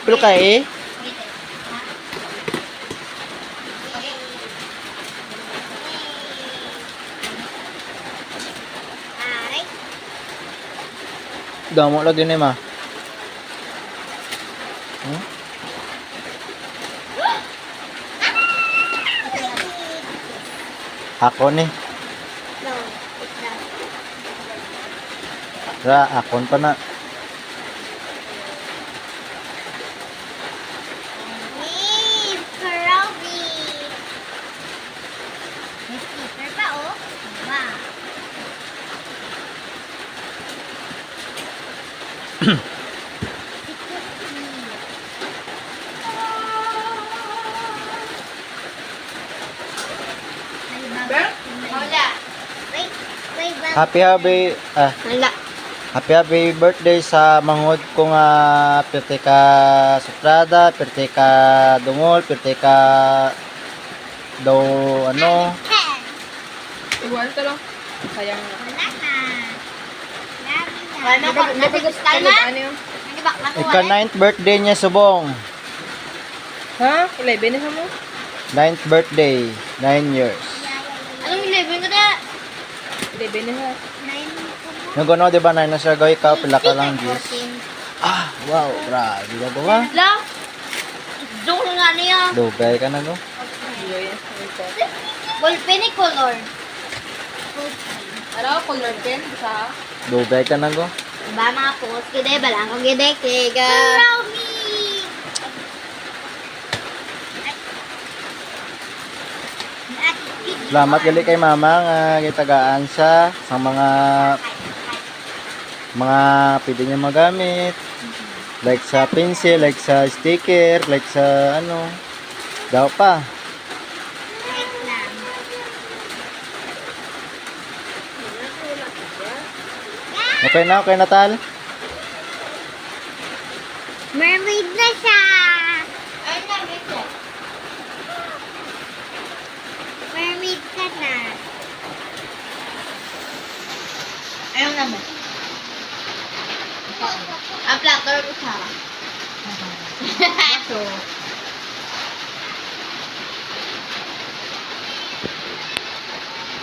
apple ka eh. Damo lagi ni ma. Hmm? Ako ni. No, it's not. Ra, akon pa na. Hey, Karobi. May sticker pa, oh. Wow. Wala. Wait, wait, wait. Wala. Happy birthday sa manghod ko nga pirte ka suprada, pirte ka dungol, pirte ka daw ano. Igual ka lang. Sayang na. Wala na. Wala na. Nabigustal na? Ano yun? Nagibak na ko. Ika 9th birthday niya subong. Ha? 11 na mo? 9th birthday, 9 years. Anong 11 ka na? 11 na ha. 9 ko. Yung gano, di ba, 9 na siya gawin ka, pila ka lang, Diyos. Ah, wow, grabe ka ba? La? Joke nga niya. Dugay ka na, go. Iya yan. Ballpen ni color. Ano? Color pen? Sa? Dugay ka na, go. Ba mga post kide balang ko gide kega. Romy. Salamat gali kay mama nga gitagaan siya sa mga pwede niya magamit. Like sa pencil, like sa sticker, like sa ano. Daw pa. Okay na, Tal? Mermaid na siya. Ay, mermaid na. Mermaid ka na. Ayaw naman. Ang platter ko siya. So,